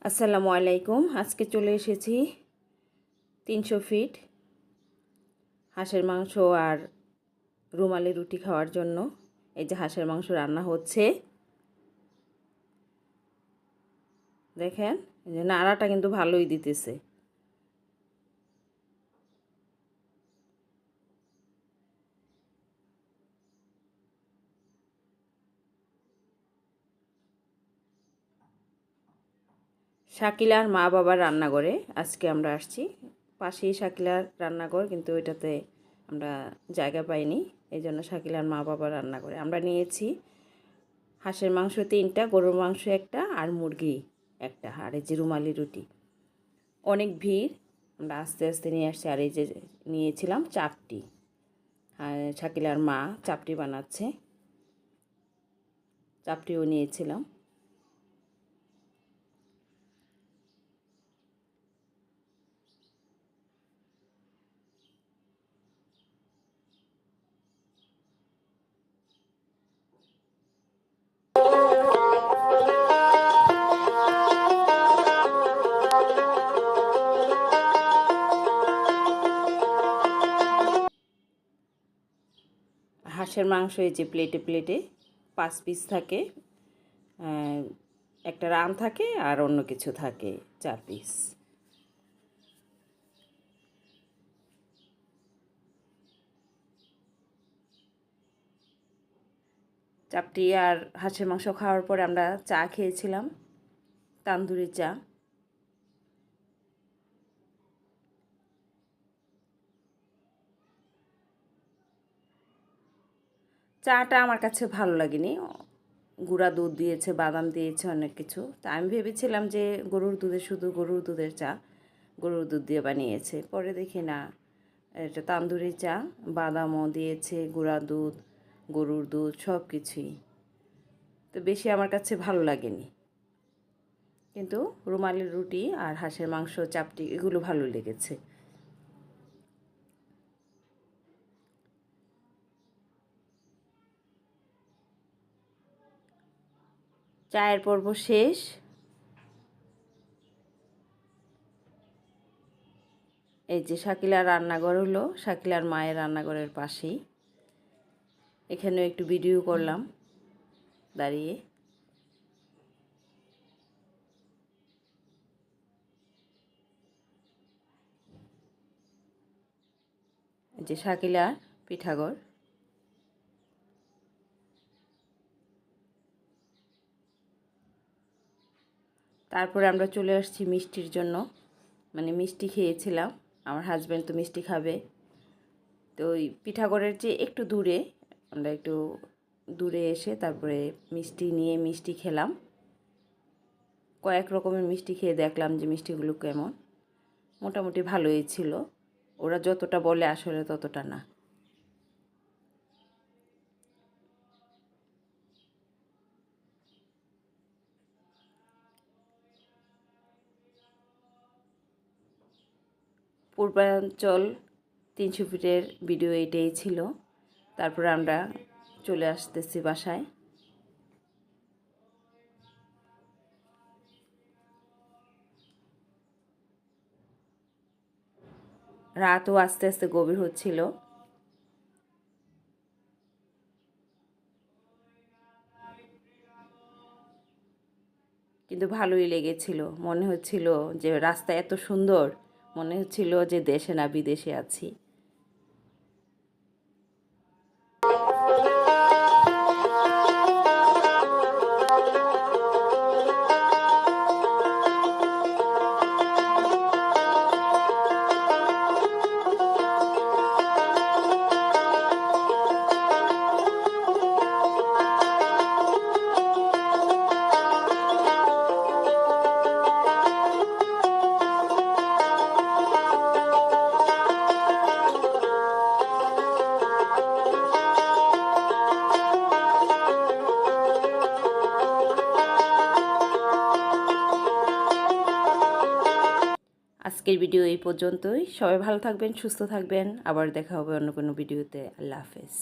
আসসালামু আলাইকুম। আজকে চলে এসেছি 300 ফিট হাঁসের মাংস আর রুমালি রুটি খাওয়ার জন্য। এই যে হাঁসের মাংস রান্না হচ্ছে, দেখেন এই যে নাড়াটা কিন্তু ভালোই দিতেছে। শাকিলার মা বাবার রান্নাঘরে আজকে আমরা আসছি। পাশেই শাকিলার রান্নাঘর, কিন্তু ওইটাতে আমরা জায়গা পাইনি, এই জন্য শাকিলার মা বাবার রান্নাঘরে আমরা নিয়েছি হাঁসের মাংস 3টা, গরুর মাংস 1টা আর মুরগি 1টা, আর এই যে রুমালি রুটি। অনেক ভিড়, আমরা আস্তে আস্তে নিয়ে আসছি। আর এই যে নিয়েছিলাম চাপটি, আর শাকিলার মা চাপটি বানাচ্ছে, চাপটিও নিয়েছিলাম। হাঁসের মাংস এই যে প্লেটে প্লেটে 5 পিস থাকে, একটা রান থাকে আর অন্য কিছু থাকে 4 পিস। চাপটি আর হাঁসের মাংস খাওয়ার পরে আমরা চা খেয়েছিলাম, তান্দুরি চা। চাটা আমার কাছে ভালো লাগেনি, গুঁড়া দুধ দিয়েছে, বাদাম দিয়েছে, অনেক কিছু। তা আমি ভেবেছিলাম যে গরুর দুধে, শুধু গরুর দুধের চা, গরুর দুধ দিয়ে বানিয়েছে। পরে দেখি না, এটা তান্দুরি চা, বাদামও দিয়েছে, গুঁড়া দুধ, গরুর দুধ, সব কিছুই। তো বেশি আমার কাছে ভালো লাগেনি, কিন্তু রুমালি রুটি আর হাঁসের মাংস, চাপটি, এগুলো ভালো লেগেছে। চায়ের পর্ব শেষ। এই যে শাকিলার রান্নাঘর হলো শাকিলার মায়ের রান্নাঘরের পাশেই। এখানেও একটু ভিডিও করলাম দাঁড়িয়ে। এই যে শাকিলার পিঠাঘর। তারপরে আমরা চলে আসছি মিষ্টির জন্য, মানে মিষ্টি খেয়েছিলাম। আমার হাজব্যান্ড তো মিষ্টি খাবে, তো ওই পিঠাঘরের যে একটু দূরে, আমরা একটু দূরে এসে তারপরে মিষ্টি নিয়ে মিষ্টি খেলাম। কয়েক রকমের মিষ্টি খেয়ে দেখলাম যে মিষ্টিগুলো কেমন। মোটামুটি ভালোই ছিল, ওরা যতটা বলে আসলে ততটা না। পূর্বাঞ্চল 300 ফিটের ভিডিও এটাই ছিল। তারপরে আমরা চলে আসতেছি বাসায়। রাতও আস্তে আস্তে গভীর হচ্ছিল। কিন্তু ভালোই লেগেছিল, মনে হচ্ছিল যে রাস্তা এত সুন্দর, মনে হচ্ছিল যে দেশে না বিদেশে আছি। আজকের ভিডিও এই পর্যন্তই। সবাই ভালো থাকবেন, সুস্থ থাকবেন। আবার দেখা হবে অন্য কোনো ভিডিওতে। আল্লাহ হাফেজ।